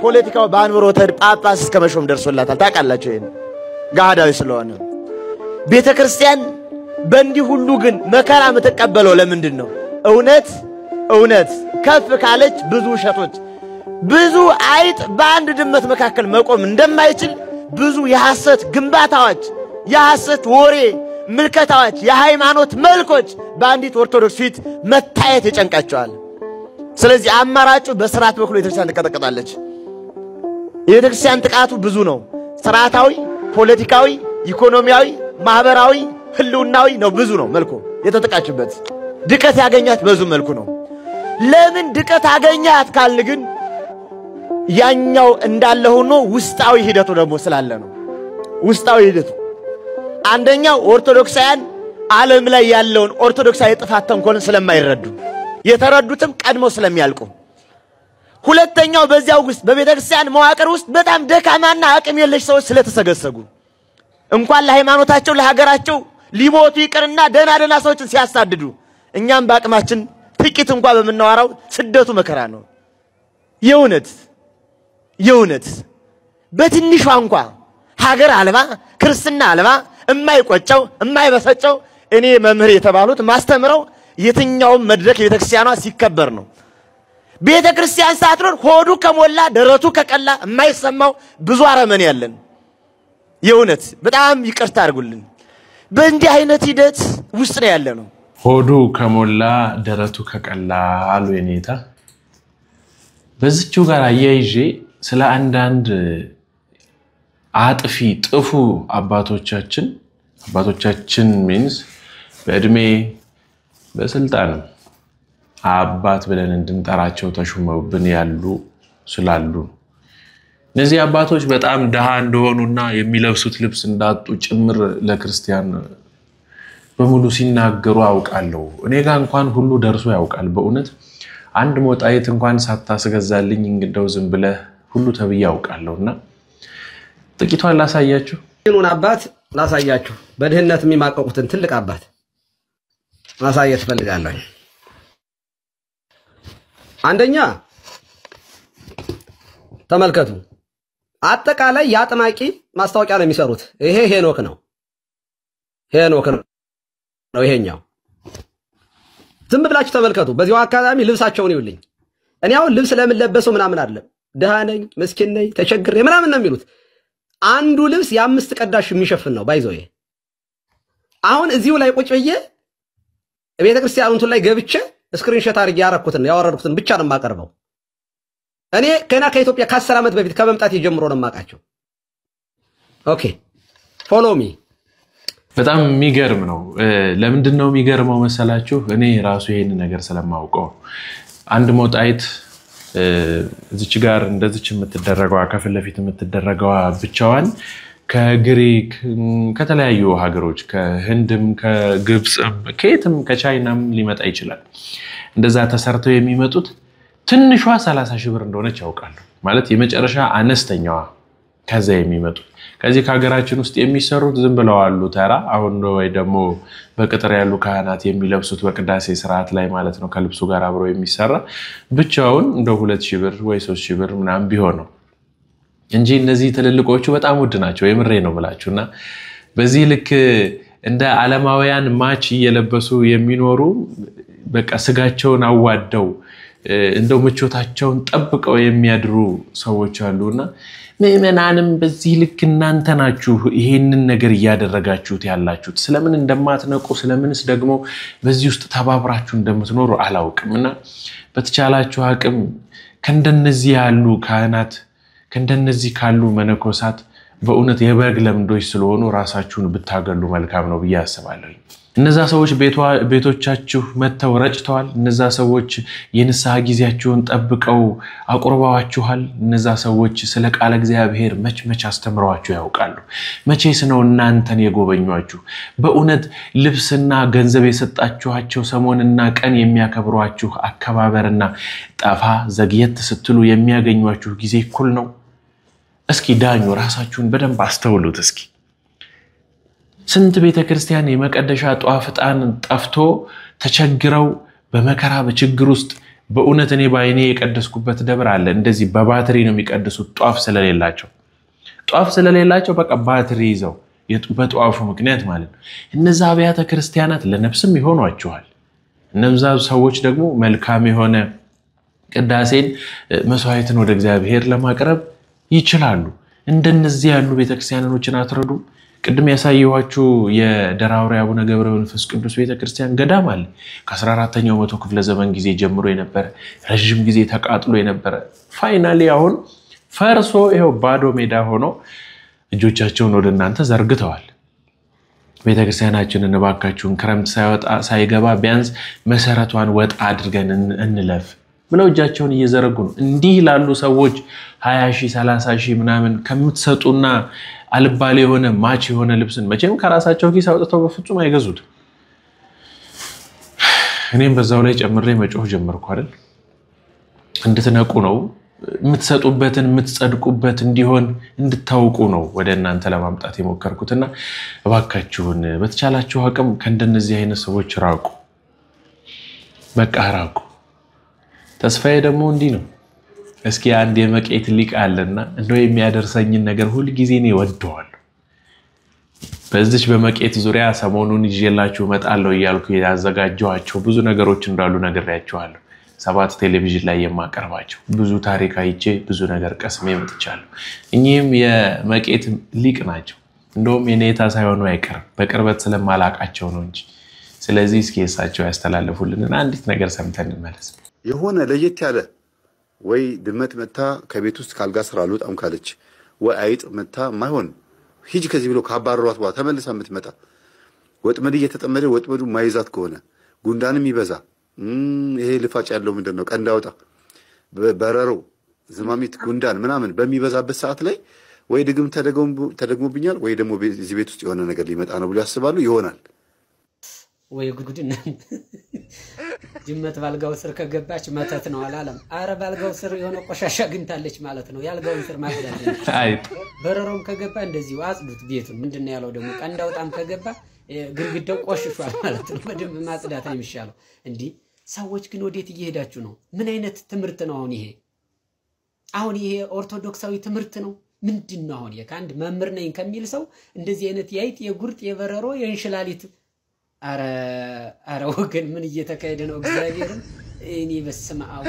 ፖለቲካው በአንብሮተ እድ ጳጳስ እስከ መሾም ደርሶላታል። ታውቃላችሁ ይሄን ጋዳዊ ስለሆነ ቤተክርስቲያን በእንዲህ ሁሉ ግን መከራ የምትቀበለው ለምንድን ነው? እውነት ከፍ ካለች ብዙ ውሸቶች ብዙ አይጥ በአንድ ድመት መካከል መቆም እንደማይችል ብዙ የሐሰት ግንባታዎች የሐሰት ወሬ ምልከታዎች የሃይማኖት መልኮች በአንዲት ኦርቶዶክስ ፊት መታየት ይጨንቃቸዋል። ስለዚህ አማራጩ በስርዓት በኩል ቤተክርስቲያን ትቀጠቀጣለች። የቤተክርስቲያን ጥቃቱ ብዙ ነው። ስርዓታዊ፣ ፖለቲካዊ፣ ኢኮኖሚያዊ፣ ማህበራዊ፣ ህልውናዊ ነው። ብዙ ነው መልኩ የተጠቃችበት። ድቀት ያገኛት በዙ መልኩ ነው። ለምን ድቀት አገኛት ካልን ግን ያኛው እንዳለ ሆኖ ውስጣዊ ሂደቱ ደግሞ ስላለ ነው። ውስጣዊ ሂደቱ አንደኛው ኦርቶዶክሳውያን ዓለም ላይ ያለውን ኦርቶዶክሳዊ ጥፋት ተንኮልን ስለማይረዱ የተረዱትም ቀድሞ ስለሚያልቁ፣ ሁለተኛው በዚያው ውስጥ በቤተክርስቲያን መዋቅር ውስጥ በጣም ደካማና አቅም የለሽ ሰዎች ስለተሰገሰጉ እንኳን ለሃይማኖታቸው ለሀገራቸው ሊሞቱ ይቅርና ደህና ሰዎችን ሲያሳድዱ እኛም በአቅማችን ጥቂት እንኳን በመናወራው ስደቱ መከራ ነው። የእውነት በትንሿ እንኳን ሀገር አልባ ክርስትና አልባ የማይቆጨው የማይበሰጨው እኔ መምህር የተባሉት ማስተምረው የትኛውም መድረክ ቤተክርስቲያኗ ሲከበር ነው። ቤተክርስቲያን ሳትኖር ሆዱ ከሞላ ደረቱ ከቀላ የማይሰማው ብዙ አረመኔ ያለን። የእውነት በጣም ይቅርታ አድርጉልን። በእንዲህ አይነት ሂደት ውስጥ ነው ያለነው። ሆዱ ከሞላ ደረቱ ከቀላ አሉ የኔታ። በዚህው ጋር አያይዤ ስለ አንዳንድ አጥፊ ጥፉ አባቶቻችን ሚንስ በእድሜ በስልጣን አባት ብለን እንድንጠራቸው ተሹመውብን ያሉ ስላሉ እነዚህ አባቶች በጣም ደሃ እንደሆኑና የሚለብሱት ልብስ እንዳጡ ጭምር ለክርስቲያን በሙሉ ሲናገሩ አውቃለሁ። እኔ ጋር እንኳን ሁሉ ደርሶ ያውቃል። በእውነት አንድ ሞጣይት እንኳን ሳታስገዛልኝ እንግዳው ዝም ብለህ ሁሉ ተብዬ አውቃለሁና ጥቂቷን ላሳያችሁ። ይሁን አባት ላሳያችሁ። በድህነት የሚማቀቁትን ትልቅ አባት ማሳየት ፈልጋለሁ። አንደኛ ተመልከቱ። አጠቃላይ ያጥማቂ ማስታወቂያ ነው የሚሰሩት። ይሄ ሄኖክ ነው ይሄኛው። ዝም ብላችሁ ተመልከቱ። በዚያው አካዳሚ ልብሳቸውን ይውልኝ። እኔ አሁን ልብስ ለምን ለበሰው ምናምን አይደለም። ደሃ ነኝ ምስኪን ነኝ ተቸግሬ ምናምን ነው የሚሉት። አንዱ ልብስ የአምስት ቀዳሽ የሚሸፍን ነው ባይዘው። አሁን እዚሁ ላይ ቁጭ ብዬ ቤተክርስቲያኑን ላይ ገብቼ ስክሪንሾት አድርጌ ያወረድኩትን ብቻ ነው የማቀርበው። እኔ ከኢትዮጵያ ከ10 ዓመት በፊት ከመምጣት ጀምሮ ነው የማውቃቸው። ኦኬ ፎሎ ሚ። በጣም የሚገርም ነው። ለምንድን ነው የሚገርመው መሰላችሁ? እኔ ራሱ ይሄን ነገር ስለማውቀው አንድ ሞጣይት እዚች ጋር እንደዚች የምትደረገው ከፊት ለፊት የምትደረገው ብቻዋን ከግሪክ ከተለያዩ ሀገሮች ከህንድም ከግብጽም ከየትም ከቻይናም ሊመጣ ይችላል። እንደዛ ተሰርተው የሚመጡት ትንሿ 30,000 ብር እንደሆነች ያውቃሉ። ማለት የመጨረሻ አነስተኛዋ ከዛ የሚመጡት ከዚህ ከሀገራችን ውስጥ የሚሰሩት ዝም ብለው አሉ ተራ። አሁን ወይ ደግሞ በቅጥር ያሉ ካህናት የሚለብሱት በቅዳሴ ስርዓት ላይ ማለት ነው ከልብሱ ጋር አብሮ የሚሰራ ብቻውን እንደ 2,000 ብር ወይ 3,000 ብር ምናምን ቢሆን ነው እንጂ እነዚህ ትልልቆቹ በጣም ውድ ናቸው። የምሬ ነው ብላችሁና በዚህ ልክ እንደ ዓለማውያን ማች እየለበሱ የሚኖሩ በቃ ስጋቸውን አዋደው እንደው ምቾታቸውን ጠብቀው የሚያድሩ ሰዎች አሉና ምእመናንም በዚህ ልክ እናንተ ናችሁ ይሄንን ነገር ያደረጋችሁት ያላችሁት። ስለምን እንደማትነቁ ስለምንስ ደግሞ በዚህ ውስጥ ተባብራችሁ እንደምትኖሩ አላውቅምና በተቻላችሁ አቅም ከእንደነዚህ ያሉ ካህናት ከእንደነዚህ ካሉ መነኮሳት በእውነት የበግ ለምዶች ስለሆኑ ራሳችሁን ብታገሉ መልካም ነው ብዬ አስባለሁ። እነዛ ሰዎች ቤቶቻችሁ መተው ረጭተዋል። እነዛ ሰዎች የንስሐ ጊዜያችሁን ጠብቀው አቁርባዋችኋል። እነዛ ሰዎች ስለ ቃለ እግዚአብሔር መች አስተምረዋችሁ ያውቃሉ። መቼስ ነው እናንተን የጎበኟችሁ? በእውነት ልብስና ገንዘብ የሰጣችኋቸው ሰሞንና ቀን የሚያከብሯችሁ አከባበርና ጠፋ ዘግየት ስትሉ የሚያገኟችሁ ጊዜ እኩል ነው? እስኪ ዳኙ፣ ራሳችሁን በደንብ አስተውሉት። እስኪ ስንት ቤተክርስቲያን የመቀደሻ ጧፍ ዕጣን ጠፍቶ ተቸግረው በመከራ በችግር ውስጥ በእውነት እኔ ባይኔ የቀደስኩበት ደብር አለ እንደዚህ በባትሪ ነው የሚቀድሱት ጧፍ ስለሌላቸው በቃ ባትሪ ይዘው በጧፉ ምክንያት ማለት ነው እነዛ አብያተ ክርስቲያናት ለነፍስም ይሆኗቸዋል እነዛ ሰዎች ደግሞ መልካም የሆነ ቅዳሴን መስዋዕትን ወደ እግዚአብሔር ለማቅረብ ይችላሉ እንደነዚህ ያሉ ቤተክርስቲያኖችን አትረዱ ቅድም ያሳየኋችሁ የደራውሪ አቡነ ገብረ መንፈስ ቅዱስ ቤተክርስቲያን ገዳም አለ ከ14ኛው መቶ ክፍለ ዘመን ጊዜ ጀምሮ የነበረ ረጅም ጊዜ ተቃጥሎ የነበረ ፋይናሊ አሁን ፈርሶ ይሄው ባዶ ሜዳ ሆኖ እጆቻቸውን ወደ እናንተ ዘርግተዋል ቤተክርስቲያናችንን እባካችሁን ክረምት ሳይገባ ቢያንስ መሰረቷን ወጣ አድርገን እንለፍ ብለው እጃቸውን እየዘረጉ ነው እንዲህ ላሉ ሰዎች 20,000 30,000 ምናምን ከምትሰጡና አልባሌ የሆነ ማች የሆነ ልብስን መቼም ከራሳቸው ኪስ አውጥተው በፍጹም አይገዙት እኔም በዛው ላይ ጨምሬ መጮህ ጀመርኩ አይደል እንድትነቁ ነው የምትሰጡበትን የምትጸድቁበት እንዲሆን እንድታውቁ ነው ወደ እናንተ ለማምጣት የሞከርኩትና እባካችሁን በተቻላችሁ አቅም ከእንደነዚህ አይነት ሰዎች ራቁ በቃ ራቁ ተስፋዬ ደግሞ እንዲህ ነው እስኪ አንድ የመቄት ሊቅ አለና እንደው የሚያደርሰኝን ነገር ሁሉ ጊዜ ነው ወደዋል በዚህ በመቄት ዙሪያ ሰሞኑን ይዤላችሁ መጣለው ይያልኩ ያዘጋጀዋቸው ብዙ ነገሮች እንዳሉ ነግሬያችኋለሁ 7 ቴሌቪዥን ላይ የማቀርባቸው ብዙ ታሪክ አይቼ ብዙ ነገር ቀስሜ መጥቻለሁ እኚህም የመቄት ሊቅ ናቸው እንደውም የኔታ ሳይሆኑ አይቀርም በቅርበት ስለማላቃቸው ነው እንጂ ስለዚህ እስኪ እሳቸው ያስተላልፉልንና አንዲት ነገር ሰምተን እንመለስ የሆነ ለየት ያለ ወይ ድመት መታ ከቤት ውስጥ ካልጋ ስራ አልወጣም ካለች ወይ አይጥ መታ ማይሆን ሂጅ ከዚህ ብሎ ካባረሯት በኋላ ተመልሳ የምትመጣ ወጥመድ እየተጠመደ ወጥመዱ ማይዛት ከሆነ ጉንዳንም ይበዛ ይሄ ልፋጭ ያለው ምንድነው ቀንዳውጣ በረሮ ዝማሚት ጉንዳን ምናምን በሚበዛበት ሰዓት ላይ ወይ ድግም ተደግሞብኛል ወይ ደግሞ እዚህ ቤት ውስጥ የሆነ ነገር ሊመጣ ነው ብሎ ያስባሉ ይሆናል ወይ ጉድና ጅመት ባልጋው ስር ከገባች መተት ነው አላለም አረ ባልጋው ስር የሆነ ቆሻሻ ግንታለች ማለት ነው ያልጋው ስር ማግዳት አይጥ በረሮም ከገባ እንደዚህ አጽዱት ቤቱን ምንድነው ያለው ደግሞ ቀንዳውጣም ከገባ ግርግዳው ቆሽሿል ማለት ነው በደንብ ማጽዳት ነው የሚሻለው እንዴ ሰዎች ግን ወዴት እየሄዳችሁ ነው ምን አይነት ትምርት ነው አሁን ይሄ ኦርቶዶክሳዊ ትምርት ነው ምንድነው አሁን የካንድ መምህር ነኝ ከሚል ሰው እንደዚህ አይነት ያይጥ የጉርጥ የበረሮ የእንሽላሊት አረ ወገን ምን እየተካሄደ ነው እግዚአብሔርን እኔ በስመ አብ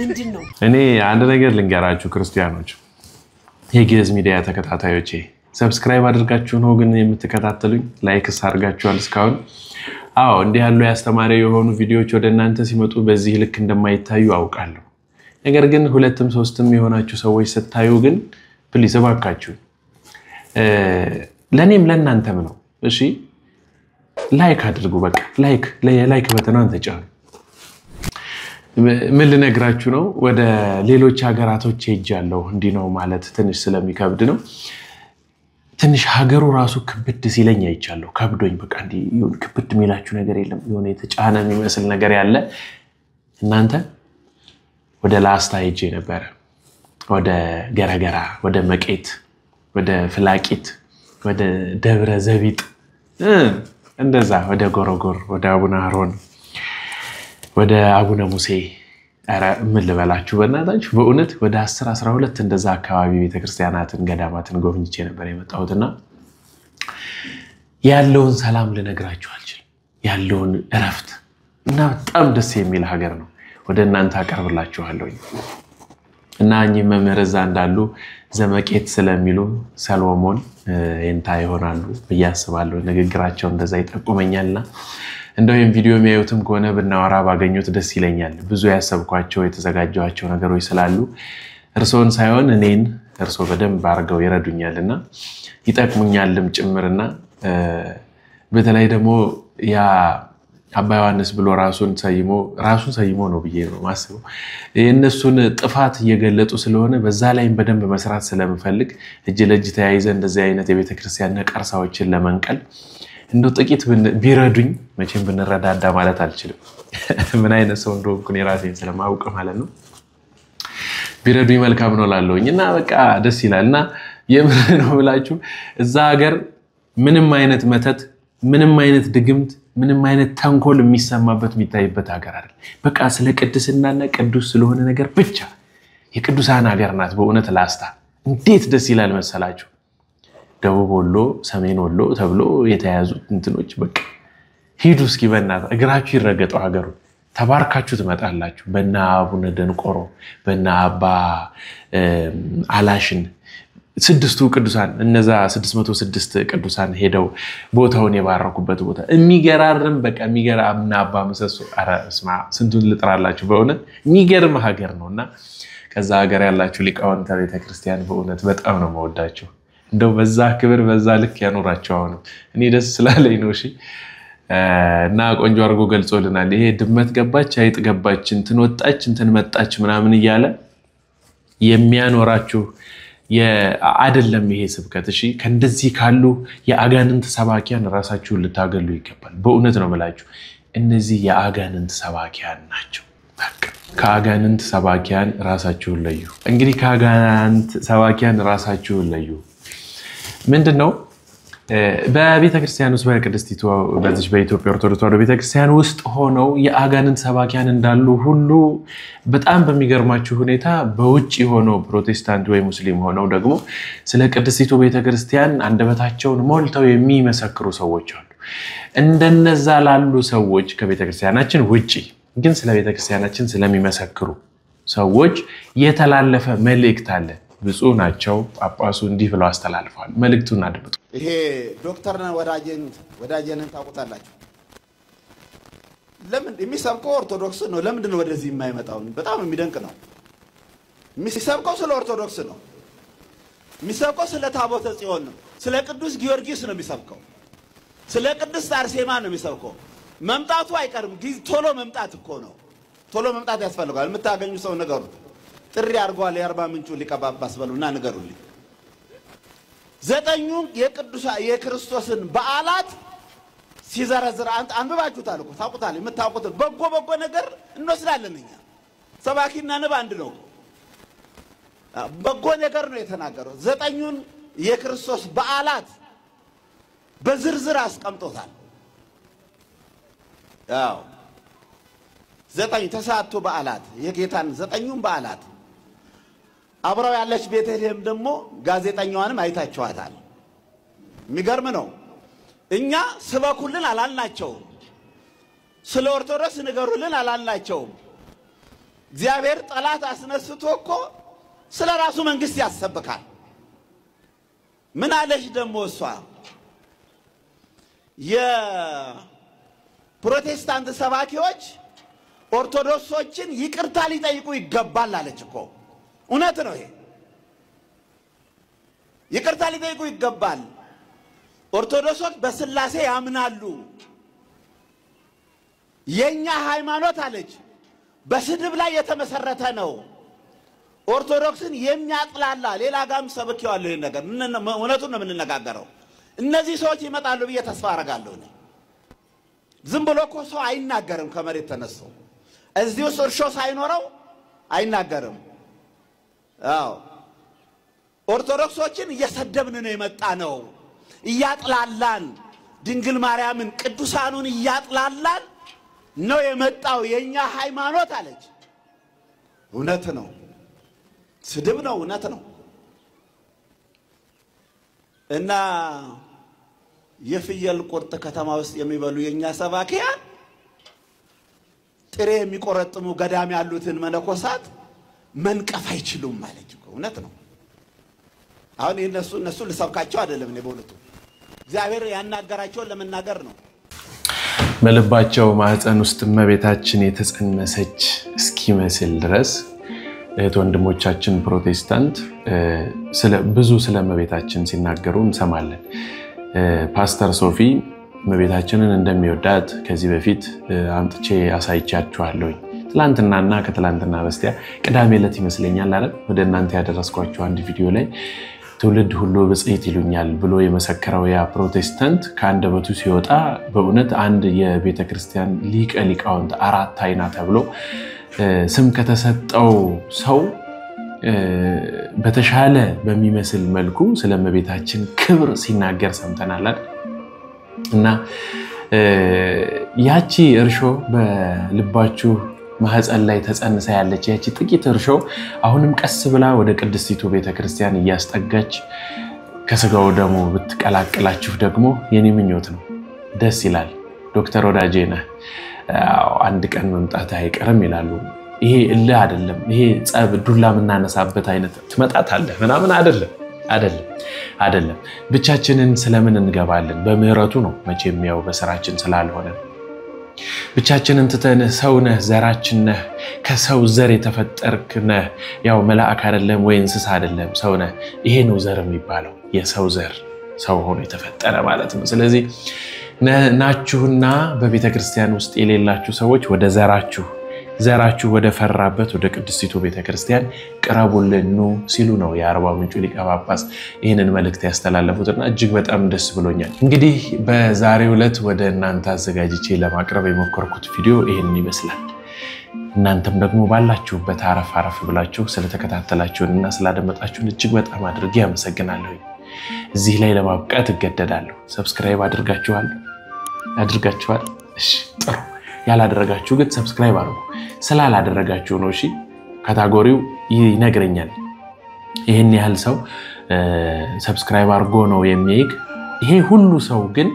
ምንድነው እኔ አንድ ነገር ልንገራችሁ ክርስቲያኖች የግዕዝ ሚዲያ ተከታታዮቼ ሰብስክራይብ አድርጋችሁ ነው ግን የምትከታተሉኝ ላይክስ አድርጋችኋል እስካሁን አዎ እንዲህ ያሉ ያስተማሪ የሆኑ ቪዲዮዎች ወደ እናንተ ሲመጡ በዚህ ልክ እንደማይታዩ አውቃለሁ ነገር ግን ሁለትም ሶስትም የሆናችሁ ሰዎች ስታዩ ግን ፕሊዝ እባካችሁ ለኔም ለእናንተም ነው እሺ ላይክ አድርጉ በቃ ላይክ በተናን ተጫኑ ምን ልነግራችሁ ነው ወደ ሌሎች ሀገራቶች ሄጃለሁ እንዲህ ነው ማለት ትንሽ ስለሚከብድ ነው ትንሽ ሀገሩ ራሱ ክብድ ሲለኝ አይቻለሁ ከብዶኝ በቃ እንዲ ክብድ ሚላችሁ ነገር የለም የሆነ የተጫነ የሚመስል ነገር ያለ እናንተ ወደ ላስታ ሄጄ ነበር ወደ ገረገራ ወደ መቄት ወደ ፍላቂት ወደ ደብረ ዘቢጥ እንደዛ ወደ ጎሮጎር ወደ አቡነ አሮን ወደ አቡነ ሙሴ አረ ምን ልበላችሁ በእናታችሁ በእውነት ወደ 10 12 እንደዛ አካባቢ ቤተክርስቲያናትን ገዳማትን ጎብኝቼ ነበር የመጣሁትና ያለውን ሰላም ልነግራችሁ አልችልም ያለውን እረፍት እና በጣም ደስ የሚል ሀገር ነው ወደ እናንተ አቀርብላችኋለሁ እና እኚህ መምህር እዛ እንዳሉ ዘመቄት ስለሚሉ ሰሎሞን እንታ ይሆናሉ በያስባለሁ ንግግራቸው እንደዛ ይጠቁመኛልና እንደው ይሄን ቪዲዮ የሚያዩትም ከሆነ ብናወራ ባገኙት ደስ ይለኛል ብዙ ያሰብኳቸው የተዘጋጀዋቸው ነገሮች ስላሉ እርሶን ሳይሆን እኔን እርሶ በደንብ አርገው ይረዱኛልና ይጠቅሙኛልም ጭምርና በተለይ ደግሞ ያ አባ ዮሐንስ ብሎ ራሱን ሰይሞ ነው ብዬ ነው ማስበው የነሱን ጥፋት እየገለጡ ስለሆነ በዛ ላይም በደንብ መስራት ስለምፈልግ እጅ ለእጅ ተያይዘ እንደዚህ አይነት የቤተክርስቲያን ነቀርሳዎችን ለመንቀል እንደው ጥቂት ቢረዱኝ መቼም ብንረዳዳ ማለት አልችልም ምን አይነት ሰው እንደሆንኩ እኔ ራሴን ስለማውቅ ማለት ነው ቢረዱኝ መልካም ነው ላለውኝና በቃ ደስ ይላልና የምር ነው ብላችሁ እዛ ሀገር ምንም አይነት መተት ምንም አይነት ድግምት ምንም አይነት ተንኮል የሚሰማበት የሚታይበት ሀገር አይደል በቃ ስለ ቅድስናና ቅዱስ ስለሆነ ነገር ብቻ የቅዱሳን ሀገር ናት በእውነት ላስታ እንዴት ደስ ይላል መሰላችሁ ደቡብ ወሎ ሰሜን ወሎ ተብሎ የተያዙ እንትኖች በቃ ሂዱ እስኪ በእናት እግራችሁ ይረገጠው ሀገሩ ተባርካችሁ ትመጣላችሁ በእነ አቡነ ደንቆሮ በእነ አባ አላሽን ስድስቱ ቅዱሳን እነዛ 606 ቅዱሳን ሄደው ቦታውን የባረኩበት ቦታ የሚገራርም በቃ የሚገራምና አባ መሰሶ አረ እስማ ስንቱን ልጥራላችሁ በእውነት የሚገርም ሀገር ነውና ከዛ ሀገር ያላችሁ ሊቃውንተ ቤተክርስቲያን በእውነት በጣም ነው መወዳቸው እንደው በዛ ክብር በዛ ልክ ያኖራቸው አሁን እኔ ደስ ስላለኝ ነው እሺ እና ቆንጆ አርጎ ገልጾልናል ይሄ ድመት ገባች አይጥ ገባች እንትን ወጣች እንትን መጣች ምናምን ይያለ የሚያኖራችሁ አይደለም ይሄ ስብከት እሺ ከእንደዚህ ካሉ የአጋንንት ሰባኪያን ራሳችሁን ልታገሉ ይገባል በእውነት ነው መላችሁ እነዚህ የአጋንንት ሰባኪያን ናቸው በቃ ከአጋንንት ሰባኪያን ራሳችሁን ለዩ እንግዲህ ከአጋንንት ሰባኪያን ራሳችሁን ለዩ ምንድነው በቤተክርስቲያን ውስጥ በቅድስቲቱ በዚህ በኢትዮጵያ ኦርቶዶክስ ተዋሕዶ ቤተክርስቲያን ውስጥ ሆነው የአጋንንት ሰባኪያን እንዳሉ ሁሉ በጣም በሚገርማችሁ ሁኔታ በውጪ ሆነው ፕሮቴስታንት ወይ ሙስሊም ሆነው ደግሞ ስለ ቅድስቲቱ ቤተክርስቲያን አንደበታቸውን ሞልተው የሚመሰክሩ ሰዎች አሉ እንደነዛ ላሉ ሰዎች ከቤተክርስቲያናችን ውጪ ግን ስለ ቤተክርስቲያናችን ስለሚመሰክሩ ሰዎች የተላለፈ መልእክት አለ ብፁዕ ናቸው ጳጳሱ እንዲህ ብለው አስተላልፈዋል መልእክቱን አድምጡ ይሄ ዶክተር ወዳጄን ታውቁታላችሁ ለምን የሚሰብከው ኦርቶዶክስ ነው ለምንድን ነው ወደዚህ የማይመጣው በጣም የሚደንቅ ነው የሚሰብከው ስለ ኦርቶዶክስ ነው የሚሰብከው ስለ ታቦተ ጽዮን ነው ስለ ቅዱስ ጊዮርጊስ ነው የሚሰብከው ስለ ቅድስት አርሴማ ነው የሚሰብከው መምጣቱ አይቀርም ቶሎ መምጣት እኮ ነው ቶሎ መምጣት ያስፈልጋል የምታገኙ ሰው ነገሩ ጥሪ አርጓል የአርባ ምንጩ ሊቀባባስ በሉና ነገሩልኝ ዘጠኙ የክርስቶስን በዓላት ሲዘረዝር አንብባችሁታል እኮ ታውቁታል የምታውቁት በጎ ነገር እንወስዳለን እኛ ሰባኪና ንብ አንድ ነው በጎ ነገር ነው የተናገረው ዘጠኙን የክርስቶስ በዓላት በዝርዝር አስቀምጦታል ያው ዘጠኝ ተሳቱ በዓላት የጌታን ዘጠኙን በዓላት አብራው ያለች ቤተልሔም ደግሞ ጋዜጠኛዋንም አይታችኋታል የሚገርም ነው እኛ ስበኩልን አላልናቸው ስለ ኦርቶዶክስ ንገሩልን አላልናቸው እግዚአብሔር ጠላት አስነስቶ እኮ ስለ ራሱ መንግስት ያሰብካል ምን አለሽ ደግሞ እሷ የፕሮቴስታንት ሰባኪዎች ኦርቶዶክሶችን ይቅርታ ሊጠይቁ ይገባል አለች እኮ እውነት ነው ይሄ ይቅርታ ሊጠይቁ ይገባል ኦርቶዶክሶች በስላሴ ያምናሉ የኛ ሃይማኖት አለች በስድብ ላይ የተመሰረተ ነው ኦርቶዶክስን የሚያጥላላ ሌላ ጋም ሰብከዋለሁ ይሄን ነገር እውነቱን ነው የምንነጋገረው እነዚህ ሰዎች ይመጣሉ ብዬ ተስፋ አደርጋለሁ ዝም ብሎ እኮ ሰው አይናገርም ከመሬት ተነስቶ እዚሁ እርሾ ሳይኖረው አይናገርም አዎ ኦርቶዶክሶችን እየሰደብን ነው የመጣ ነው እያጥላላን ድንግል ማርያምን ቅዱሳኑን እያጥላላን ነው የመጣው የኛ ሃይማኖት አለች እውነት ነው ስድብ ነው እውነት ነው እና የፍየል ቁርጥ ከተማ ውስጥ የሚበሉ የኛ ሰባኪያን ጥሬ የሚቆረጥሙ ገዳም ያሉትን መነኮሳት መንቀፍ አይችሉም ማለት ነው እውነት ነው አሁን እነሱ ልሰብካቸው አይደለም ነው በእውነቱ እግዚአብሔር ያናገራቸው ለመናገር ነው በልባቸው ማህፀን ውስጥ እመቤታችን የተጸነሰች እስኪመስል ድረስ እህት ወንድሞቻችን ፕሮቴስታንት ብዙ ስለ እመቤታችን ሲናገሩ እንሰማለን ፓስተር ሶፊ እመቤታችንን እንደሚወዳት ከዚህ በፊት አምጥቼ አሳይቻችኋለሁ ትላንትናና ከትላንትና በስቲያ ቅዳሜ ዕለት ይመስለኛል አይደል ወደ እናንተ ያደረስኳችሁ አንድ ቪዲዮ ላይ ትውልድ ሁሉ ብጽዕት ይሉኛል ብሎ የመሰከረው ያ ፕሮቴስታንት ከአንደበቱ ሲወጣ በእውነት አንድ የቤተክርስቲያን ሊቃውንት አራት አይና ተብሎ ስም ከተሰጠው ሰው በተሻለ በሚመስል መልኩ ስለ እመቤታችን ክብር ሲናገር ሰምተናል እና ያቺ እርሾ በልባችሁ ማህፀን ላይ ተጸንሳ ያለች ያቺ ጥቂት እርሾ አሁንም ቀስ ብላ ወደ ቅድስቲቱ ቤተክርስቲያን እያስጠጋች ከስጋው ደሙ ብትቀላቅላችሁ ደግሞ የኔ ምኞት ነው። ደስ ይላል። ዶክተር ወዳጄነ አንድ ቀን መምጣት አይቀርም ይላሉ። ይሄ እልህ አይደለም። ይሄ ጸብ ዱላ ምናነሳበት አይነት ትመጣታለህ ምናምን አይደለም። ብቻችንን ስለምን እንገባለን? በምህረቱ ነው መቼም ያው በስራችን ስላልሆነ ብቻችንን ትተን ሰውነህ ዘራችንነህ ከሰው ዘር የተፈጠርክነህ ያው መልአክ አይደለም ወይ እንስሳ አይደለም ሰውነህ። ይሄ ነው ዘር የሚባለው የሰው ዘር ሰው ሆኖ የተፈጠረ ማለት ነው። ስለዚህ ናችሁና በቤተክርስቲያን ውስጥ የሌላችሁ ሰዎች ወደ ዘራችሁ ወደ ፈራበት ወደ ቅድስቲቱ ቤተክርስቲያን ቅረቡልን ኑ ሲሉ ነው የአርባ ምንጩ ሊቀ ጳጳስ ይህንን መልእክት ያስተላለፉትና እጅግ በጣም ደስ ብሎኛል። እንግዲህ በዛሬው ዕለት ወደ እናንተ አዘጋጅቼ ለማቅረብ የሞከርኩት ቪዲዮ ይህንን ይመስላል። እናንተም ደግሞ ባላችሁበት አረፍ ብላችሁ ስለተከታተላችሁንና ስላደመጣችሁን እጅግ በጣም አድርጌ አመሰግናለሁ። እዚህ ላይ ለማብቃት እገደዳለሁ። ሰብስክራይብ አድርጋችኋል? እሺ ጥሩ። ያላደረጋችሁ ግን ሰብስክራይብ አድርጉ። ስላላደረጋችሁ ነው እሺ ካታጎሪው ይነግረኛል። ይሄን ያህል ሰው ሰብስክራይብ አድርጎ ነው የሚያይክ። ይሄ ሁሉ ሰው ግን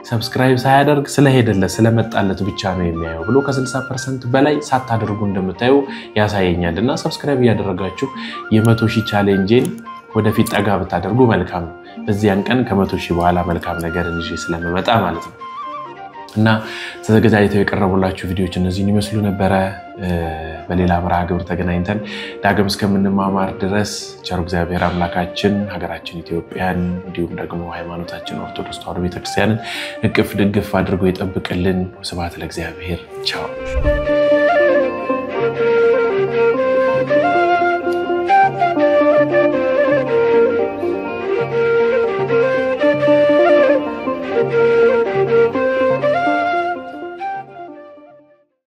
ሰብስክራይብ ሳያደርግ ስለሄደለት ስለመጣለት ብቻ ነው የሚያየው ብሎ ከ60% በላይ ሳታደርጉ እንደምታዩ ያሳየኛልና ሰብስክራይብ ያደረጋችሁ የ100,000 ቻሌንጅን ወደፊት ጠጋ ብታደርጉ መልካም ነው። በዚያን ቀን ከ100,000 በኋላ መልካም ነገር እንጂ ስለመመጣ ማለት ነው። እና ተዘጋጅተው የቀረቡላችሁ ቪዲዮዎች እነዚህን ይመስሉ ነበር። በሌላ መርሃ ግብር ተገናኝተን ዳግም እስከምንማማር ድረስ ቸር እግዚአብሔር አምላካችን ሀገራችን ኢትዮጵያን እንዲሁም ደግሞ ሃይማኖታችን ኦርቶዶክስ ተዋሕዶ ቤተክርስቲያንን እቅፍ ድግፍ አድርጎ ይጠብቅልን። ስብሐት ለእግዚአብሔር። ቻው።